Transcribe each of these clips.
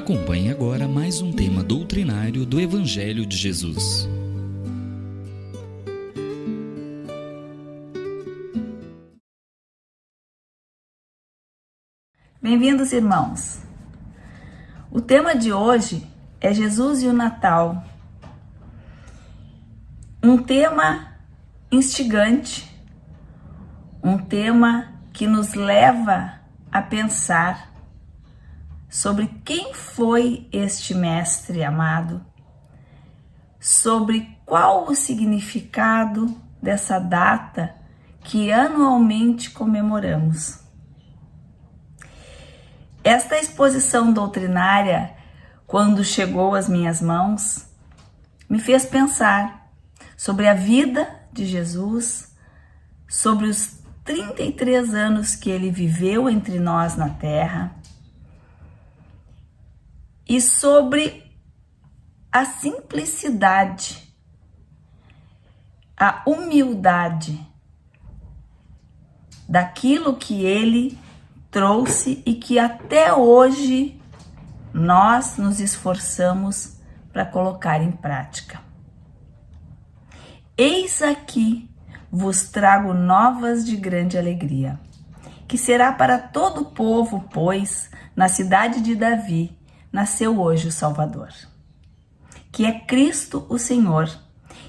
Acompanhe agora mais um tema doutrinário do Evangelho de Jesus. Bem-vindos, irmãos! O tema de hoje é Jesus e o Natal. Um tema instigante, um tema que nos leva a pensar sobre quem foi este mestre amado, sobre qual o significado dessa data que anualmente comemoramos. Esta exposição doutrinária, quando chegou às minhas mãos, me fez pensar sobre a vida de Jesus, sobre os 33 anos que ele viveu entre nós na Terra e sobre a simplicidade, a humildade daquilo que ele trouxe e que até hoje nós nos esforçamos para colocar em prática. Eis aqui vos trago novas de grande alegria, que será para todo o povo, pois na cidade de Davi nasceu hoje o Salvador, que é Cristo o Senhor.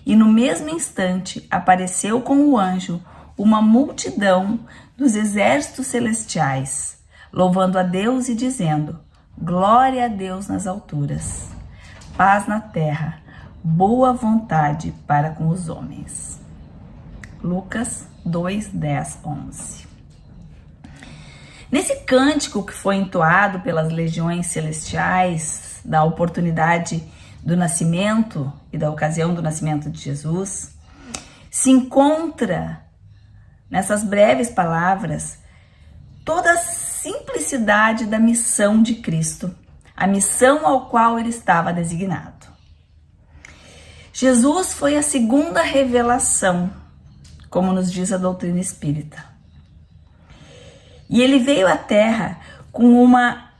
E no mesmo instante apareceu com o anjo uma multidão dos exércitos celestiais, louvando a Deus e dizendo: glória a Deus nas alturas, paz na terra, boa vontade para com os homens. Lucas 2, 10, 11. Nesse cântico que foi entoado pelas legiões celestiais, da oportunidade do nascimento e da ocasião do nascimento de Jesus, se encontra nessas breves palavras toda a simplicidade da missão de Cristo, a missão ao qual ele estava designado. Jesus foi a segunda revelação, como nos diz a doutrina espírita. E ele veio à Terra com uma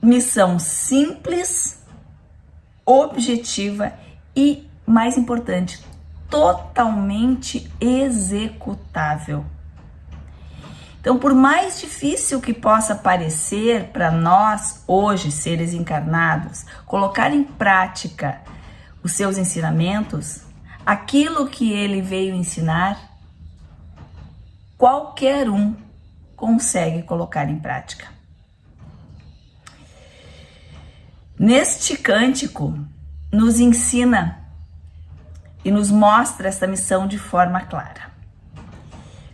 missão simples, objetiva e, mais importante, totalmente executável. Então, por mais difícil que possa parecer para nós, hoje, seres encarnados, colocar em prática os seus ensinamentos, aquilo que ele veio ensinar, qualquer um consegue colocar em prática. Neste cântico, nos ensina e nos mostra esta missão de forma clara.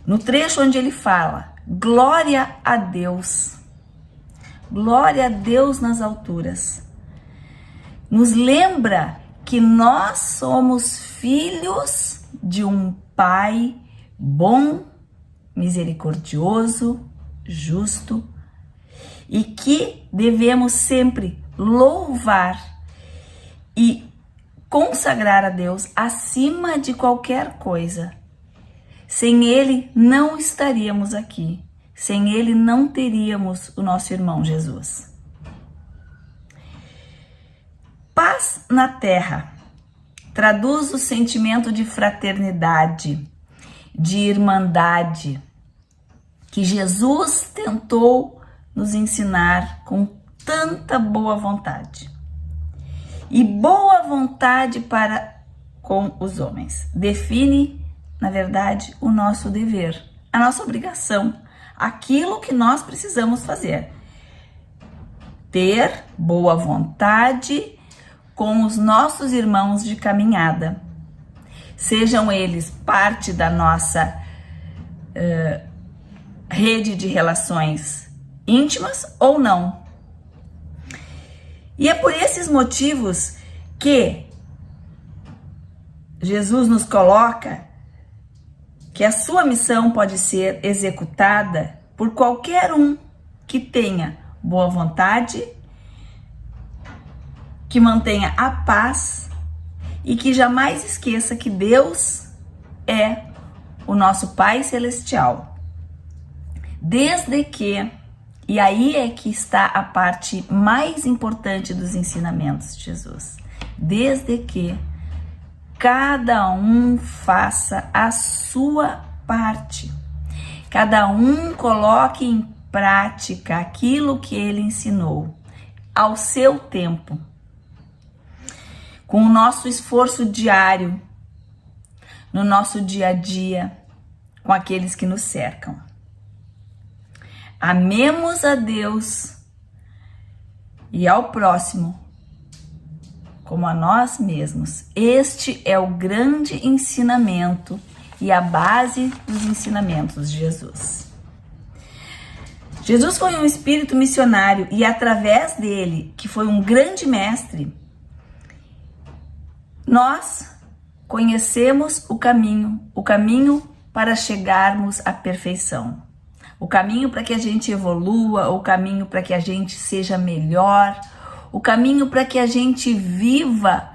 No trecho onde ele fala, glória a Deus nas alturas, nos lembra que nós somos filhos de um Pai bom, misericordioso, justo, e que devemos sempre louvar e consagrar a Deus acima de qualquer coisa. Sem Ele não estaríamos aqui, sem Ele não teríamos o nosso irmão Jesus. Paz na terra traduz o sentimento de fraternidade, de irmandade, que Jesus tentou nos ensinar com tanta boa vontade. E boa vontade para com os homens define, na verdade, o nosso dever, a nossa obrigação, aquilo que nós precisamos fazer. Ter boa vontade com os nossos irmãos de caminhada, sejam eles parte da nossa rede de relações íntimas ou não. E é por esses motivos que Jesus nos coloca que a sua missão pode ser executada por qualquer um que tenha boa vontade, que mantenha a paz e que jamais esqueça que Deus é o nosso Pai Celestial. Desde que E aí é que está a parte mais importante dos ensinamentos de Jesus. Desde que cada um faça a sua parte. Cada um coloque em prática aquilo que ele ensinou, ao seu tempo, com o nosso esforço diário, no nosso dia a dia, com aqueles que nos cercam. Amemos a Deus e ao próximo como a nós mesmos. Este é o grande ensinamento e a base dos ensinamentos de Jesus. Jesus foi um espírito missionário e através dele, que foi um grande mestre, nós conhecemos o caminho para chegarmos à perfeição. O caminho para que a gente evolua, o caminho para que a gente seja melhor, o caminho para que a gente viva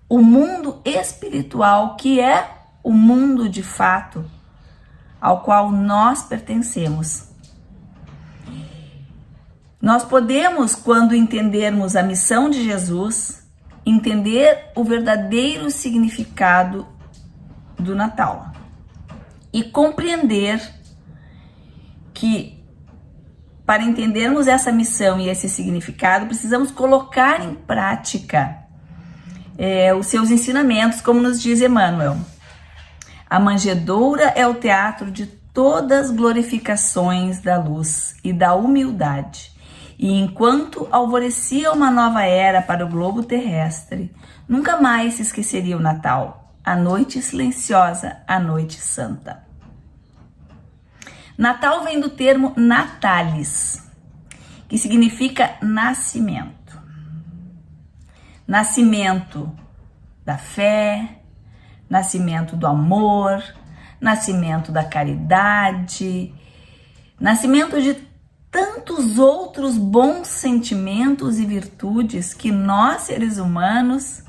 o mundo espiritual, que é o mundo de fato, ao qual nós pertencemos. Nós podemos, quando entendermos a missão de Jesus, entender o verdadeiro significado do Natal e compreender que, para entendermos essa missão e esse significado, precisamos colocar em prática os seus ensinamentos, como nos diz Emmanuel. A manjedoura é o teatro de todas as glorificações da luz e da humildade. E enquanto alvorecia uma nova era para o globo terrestre, nunca mais se esqueceria o Natal, a noite silenciosa, a noite santa. Natal vem do termo natalis, que significa nascimento. Nascimento da fé, nascimento do amor, nascimento da caridade, nascimento de tantos outros bons sentimentos e virtudes que nós, seres humanos,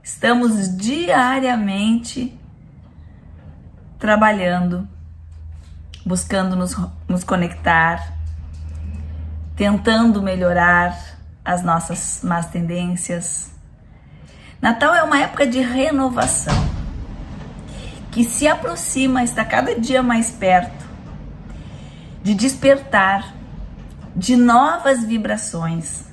estamos diariamente trabalhando, buscando nos conectar, tentando melhorar as nossas más tendências. Natal é uma época de renovação, que se aproxima, está cada dia mais perto, de despertar, de novas vibrações.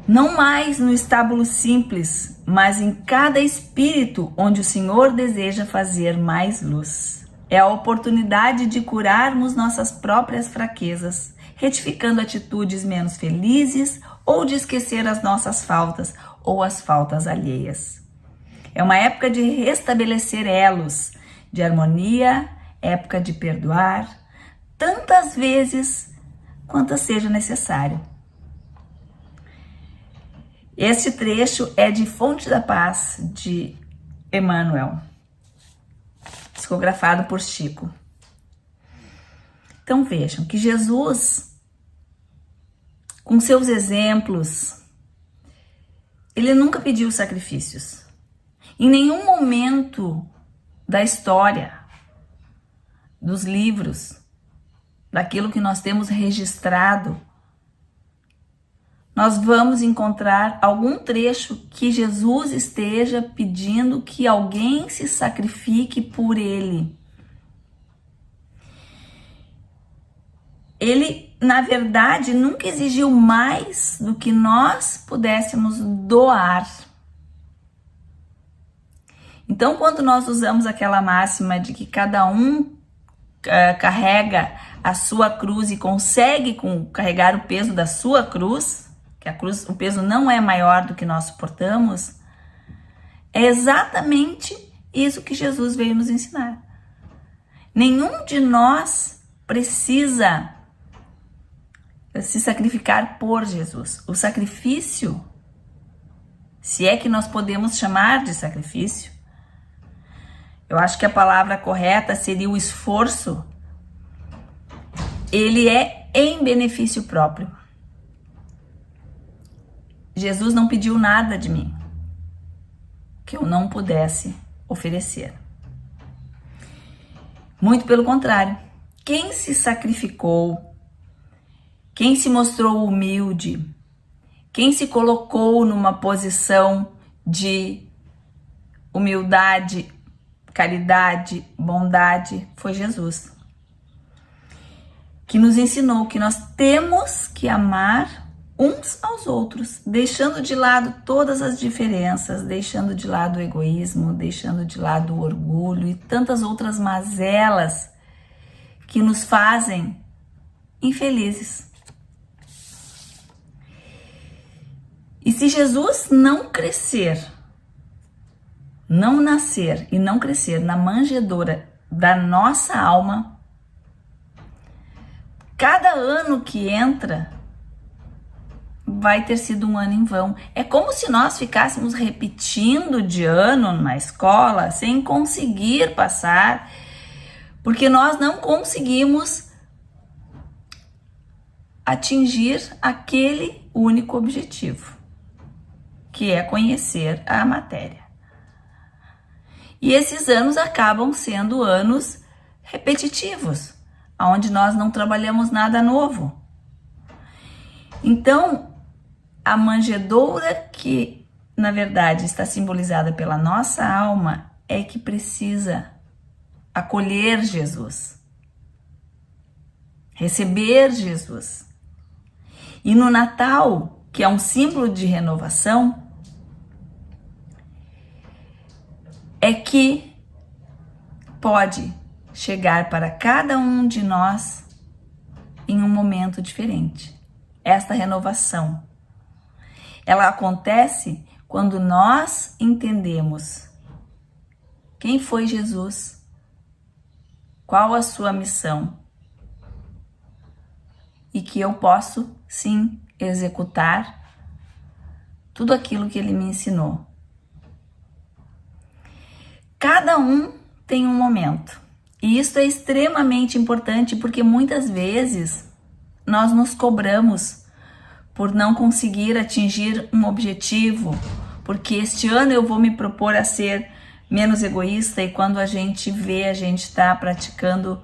Não mais no estábulo simples, mas em cada espírito onde o Senhor deseja fazer mais luz. É a oportunidade de curarmos nossas próprias fraquezas, retificando atitudes menos felizes ou de esquecer as nossas faltas ou as faltas alheias. É uma época de restabelecer elos, de harmonia, época de perdoar, tantas vezes quantas seja necessário. Este trecho é de Fonte da Paz, de Emmanuel, psicografado por Chico. Então vejam que Jesus, com seus exemplos, ele nunca pediu sacrifícios. Em nenhum momento da história, dos livros, daquilo que nós temos registrado, nós vamos encontrar algum trecho que Jesus esteja pedindo que alguém se sacrifique por ele. Ele, na verdade, nunca exigiu mais do que nós pudéssemos doar. Então, quando nós usamos aquela máxima de que cada um carrega a sua cruz e consegue carregar o peso da sua cruz, que a cruz, o peso não é maior do que nós suportamos, é exatamente isso que Jesus veio nos ensinar. Nenhum de nós precisa se sacrificar por Jesus. O sacrifício, se é que nós podemos chamar de sacrifício, eu acho que a palavra correta seria o esforço, ele é em benefício próprio. Jesus não pediu nada de mim que eu não pudesse oferecer. Muito pelo contrário, quem se sacrificou quem se mostrou humilde, quem se colocou numa posição de humildade, caridade, bondade, foi Jesus, que nos ensinou que nós temos que amar uns aos outros, deixando de lado todas as diferenças, deixando de lado o egoísmo, deixando de lado o orgulho e tantas outras mazelas que nos fazem infelizes. E se Jesus não crescer, não nascer e não crescer na manjedoura da nossa alma, cada ano que entra vai ter sido um ano em vão. É como se nós ficássemos repetindo de ano na escola sem conseguir passar, porque nós não conseguimos atingir aquele único objetivo, que é conhecer a matéria. E esses anos acabam sendo anos repetitivos, onde nós não trabalhamos nada novo. Então, a manjedoura que, na verdade, está simbolizada pela nossa alma é que precisa acolher Jesus, receber Jesus. E no Natal, que é um símbolo de renovação, é que pode chegar para cada um de nós em um momento diferente. Esta renovação, ela acontece quando nós entendemos quem foi Jesus, qual a sua missão, e que eu posso, sim, executar tudo aquilo que ele me ensinou. Cada um tem um momento, e isso é extremamente importante porque muitas vezes nós nos cobramos por não conseguir atingir um objetivo, porque este ano eu vou me propor a ser menos egoísta, e quando a gente vê, a gente está praticando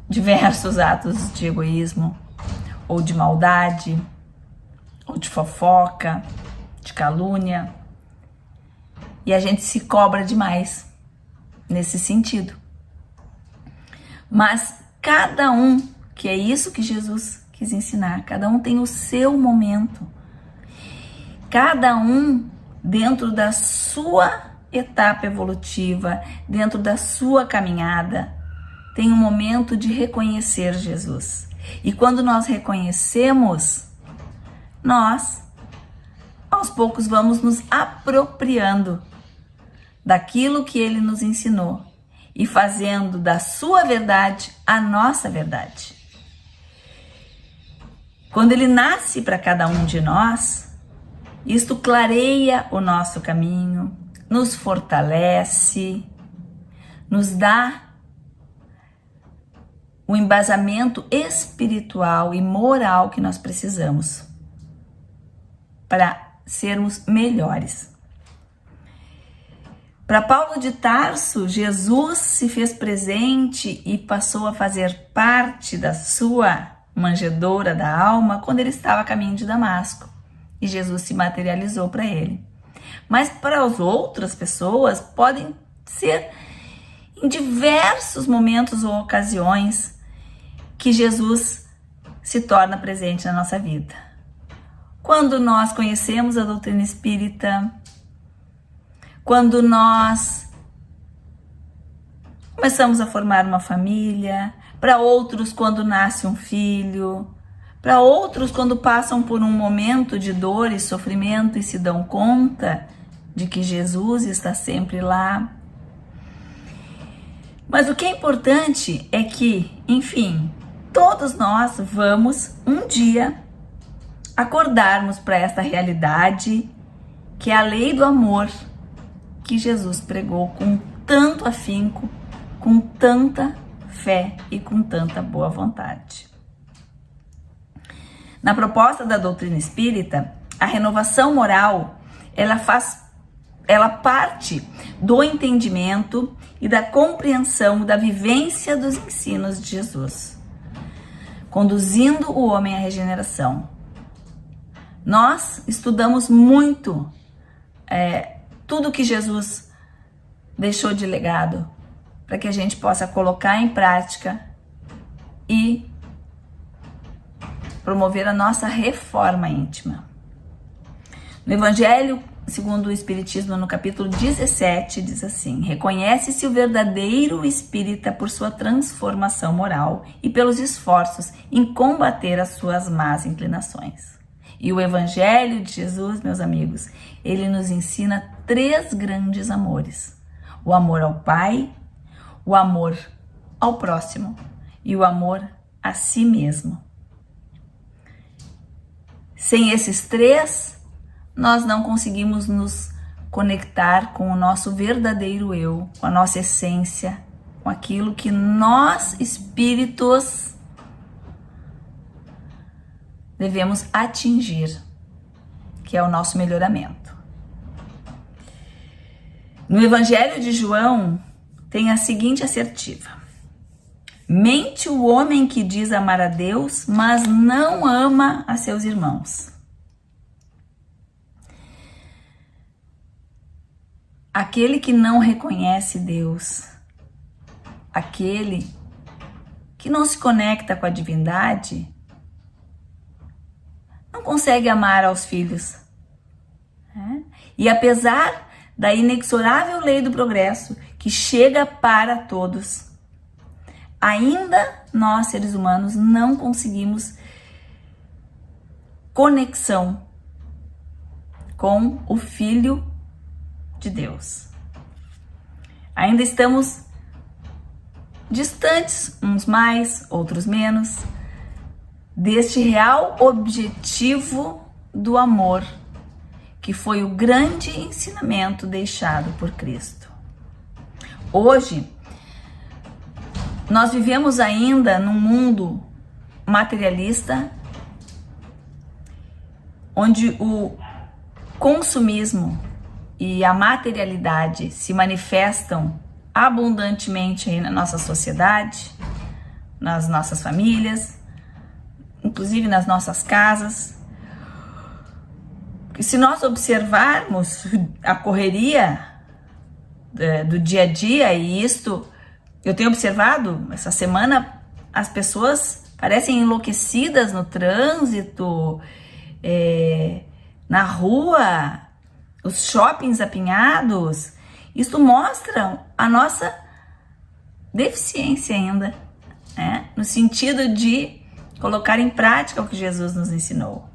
diversos atos de egoísmo, ou de maldade, ou de fofoca, de calúnia, e a gente se cobra demais nesse sentido. Mas cada um, que é isso que Jesus quis ensinar, cada um tem o seu momento, cada um dentro da sua etapa evolutiva, dentro da sua caminhada, tem um momento de reconhecer Jesus. E quando nós reconhecemos, nós aos poucos vamos nos apropriando daquilo que ele nos ensinou e fazendo da sua verdade a nossa verdade. Quando ele nasce para cada um de nós, isto clareia o nosso caminho, nos fortalece, nos dá o embasamento espiritual e moral que nós precisamos para sermos melhores. Para Paulo de Tarso, Jesus se fez presente e passou a fazer parte da sua manjedoura da alma quando ele estava a caminho de Damasco, e Jesus se materializou para ele. Mas para as outras pessoas podem ser em diversos momentos ou ocasiões que Jesus se torna presente na nossa vida. Quando nós conhecemos a doutrina espírita, quando nós começamos a formar uma família, para outros quando nasce um filho, para outros quando passam por um momento de dor e sofrimento e se dão conta de que Jesus está sempre lá. Mas o que é importante é que, enfim, todos nós vamos um dia acordarmos para esta realidade que é a lei do amor que Jesus pregou com tanto afinco, com tanta fé e com tanta boa vontade. Na proposta da doutrina espírita, a renovação moral, ela parte do entendimento e da compreensão da vivência dos ensinos de Jesus. conduzindo o homem à regeneração. Nós estudamos muito tudo que Jesus deixou de legado, para que a gente possa colocar em prática e promover a nossa reforma íntima. No Evangelho segundo o Espiritismo, no capítulo 17, diz assim: reconhece-se o verdadeiro espírita por sua transformação moral e pelos esforços em combater as suas más inclinações. E o Evangelho de Jesus, meus amigos, ele nos ensina 3 grandes amores: o amor ao Pai, o amor ao próximo e o amor a si mesmo. Sem esses 3, nós não conseguimos nos conectar com o nosso verdadeiro eu, com a nossa essência, com aquilo que nós, espíritos, devemos atingir, que é o nosso melhoramento. No Evangelho de João, tem a seguinte assertiva: mente o homem que diz amar a Deus, mas não ama a seus irmãos. Aquele que não reconhece Deus, aquele que não se conecta com a divindade, não consegue amar aos filhos. E apesar da inexorável lei do progresso que chega para todos, ainda nós, seres humanos, não conseguimos conexão com o Filho de Deus. Ainda estamos distantes, uns mais, outros menos, deste real objetivo do amor, que foi o grande ensinamento deixado por Cristo. Hoje, nós vivemos ainda num mundo materialista, onde o consumismo e a materialidade se manifestam abundantemente aí na nossa sociedade, nas nossas famílias, inclusive nas nossas casas. E se nós observarmos a correria do dia a dia, e isto eu tenho observado essa semana, as pessoas parecem enlouquecidas no trânsito, na rua, os shoppings apinhados. Isso mostra a nossa deficiência ainda, no sentido de colocar em prática o que Jesus nos ensinou.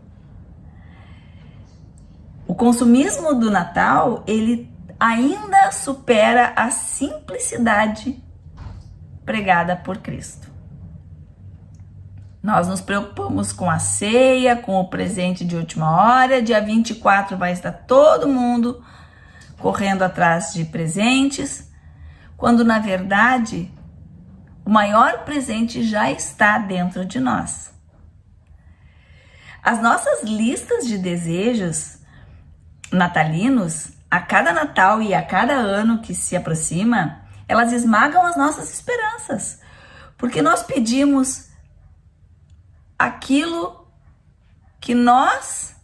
O consumismo do Natal, ele ainda supera a simplicidade pregada por Cristo. Nós nos preocupamos com a ceia, com o presente de última hora. Dia 24 vai estar todo mundo correndo atrás de presentes, quando na verdade o maior presente já está dentro de nós. As nossas listas de desejos natalinos, a cada Natal e a cada ano que se aproxima, elas esmagam as nossas esperanças, porque nós pedimos aquilo que nós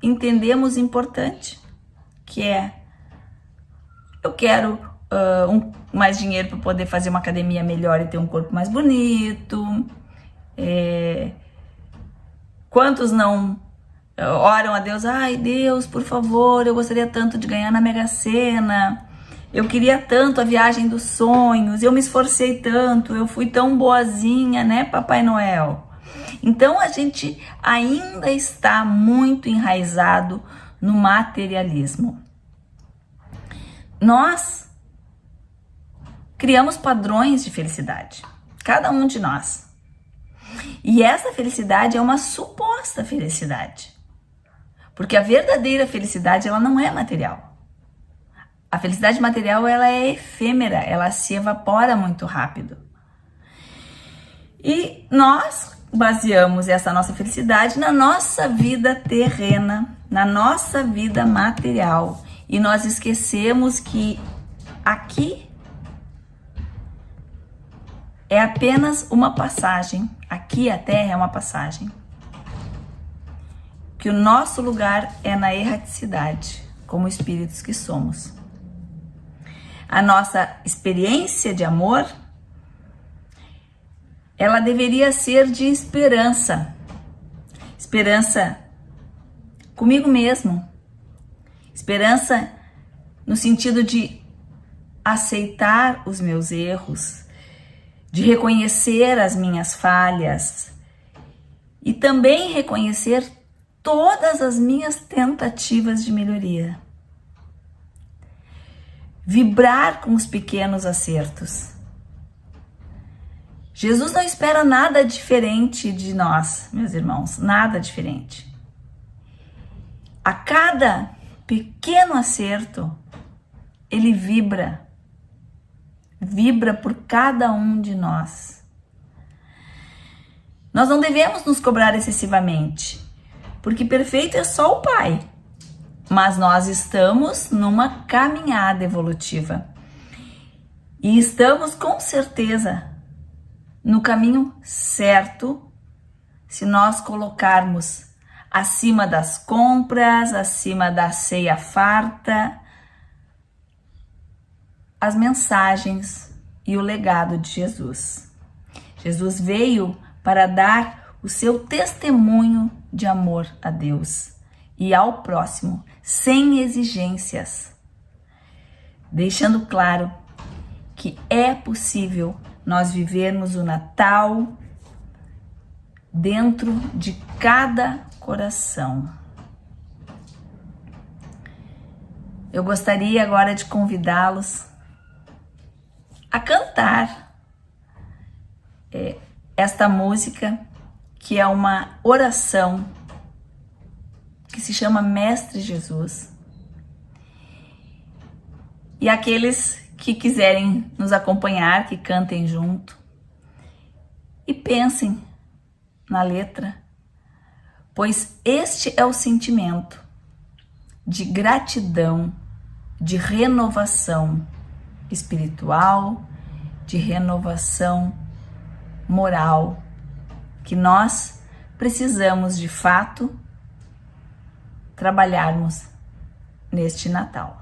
entendemos importante, que é: eu quero mais dinheiro para poder fazer uma academia melhor e ter um corpo mais bonito. Quantos não oram a Deus: ai Deus, por favor, eu gostaria tanto de ganhar na Mega Sena, eu queria tanto a viagem dos sonhos, eu me esforcei tanto, eu fui tão boazinha, né, Papai Noel? Então a gente ainda está muito enraizado no materialismo. Nós criamos padrões de felicidade, cada um de nós. E essa felicidade é uma suposta felicidade, porque a verdadeira felicidade, ela não é material. A felicidade material, ela é efêmera, ela se evapora muito rápido. E nós baseamos essa nossa felicidade na nossa vida terrena, na nossa vida material. E nós esquecemos que aqui é apenas uma passagem. aqui a terra é uma passagem. Que o nosso lugar é na erraticidade, como espíritos que somos. A nossa experiência de amor, ela deveria ser de esperança. Esperança comigo mesmo. Esperança no sentido de aceitar os meus erros, de reconhecer as minhas falhas e também reconhecer todas as minhas tentativas de melhoria. Vibrar com os pequenos acertos. Jesus não espera nada diferente de nós, meus irmãos, nada diferente. A cada pequeno acerto, ele vibra por cada um de nós. Nós não devemos nos cobrar excessivamente, porque perfeito é só o Pai. Mas nós estamos numa caminhada evolutiva. E estamos com certeza no caminho certo se nós colocarmos acima das compras, acima da ceia farta, as mensagens e o legado de Jesus. Jesus veio para dar o seu testemunho de amor a Deus e ao próximo, sem exigências, deixando claro que é possível nós vivermos o Natal dentro de cada coração. Eu gostaria agora de convidá-los a cantar esta música, que é uma oração que se chama Mestre Jesus. E aqueles que quiserem nos acompanhar, que cantem junto e pensem na letra, pois este é o sentimento de gratidão, de renovação espiritual, de renovação moral, que nós precisamos de fato trabalharmos neste Natal.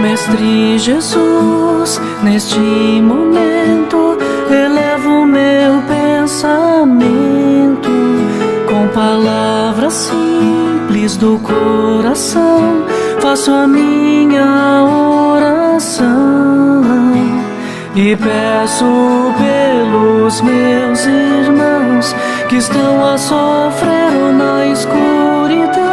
Mestre Jesus, neste momento elevo meu pensamento com palavras simples do coração, faço a minha oração e peço pelos meus irmãos que estão a sofrer na escuridão,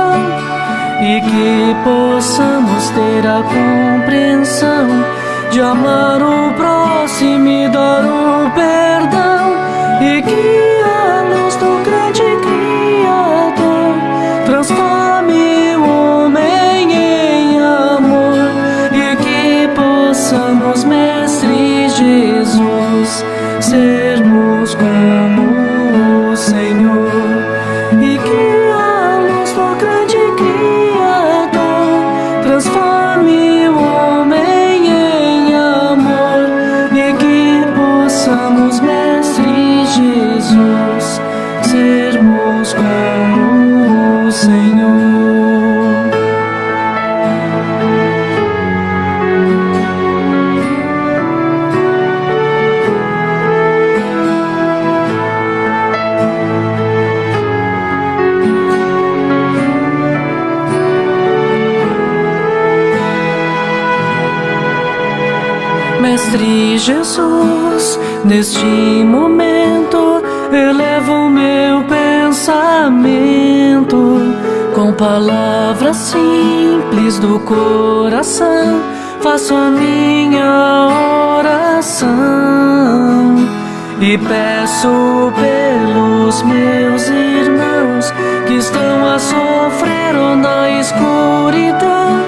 e que possamos ter a compreensão de amar o próximo e dar o perdão, e que a luz do grande Criador transforme o homem em amor, e que possamos, Mestre Jesus, sermos como o Senhor, e que a luz do grande transforme o homem em amor, e que possamos, Mestre Jesus, sermos como o Senhor. Mestre Jesus, neste momento elevo meu pensamento com palavras simples do coração, faço a minha oração e peço pelos meus irmãos que estão a sofrer na escuridão,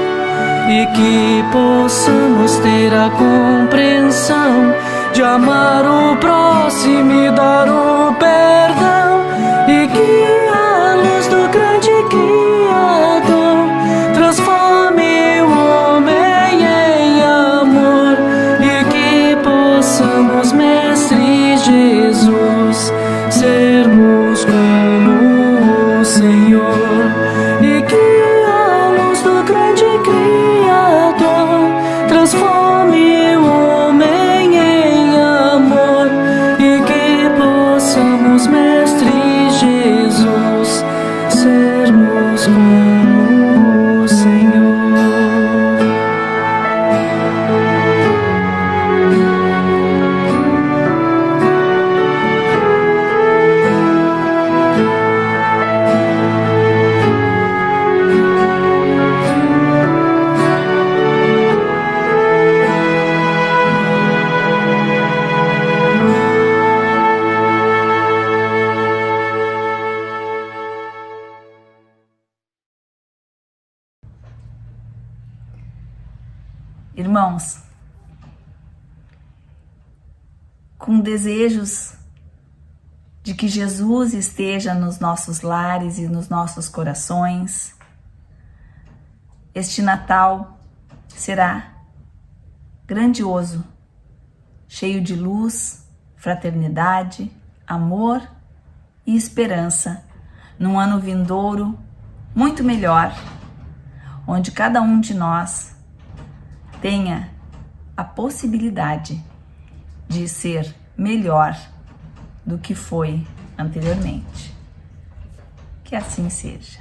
e que possamos ter a compreensão de amar o próximo e dar o perdão, e que a luz do grande Criador transforme o homem em amor, e que possamos, Mestre Jesus, sermos como o Senhor, e que a luz do grande Criador transforme o homem em amor, e que possamos, Mestre Jesus, sermos como o Senhor. Irmãos, com desejos de que Jesus esteja nos nossos lares e nos nossos corações, este Natal será grandioso, cheio de luz, fraternidade, amor e esperança, num ano vindouro muito melhor, onde cada um de nós tenha a possibilidade de ser melhor do que foi anteriormente. Que assim seja.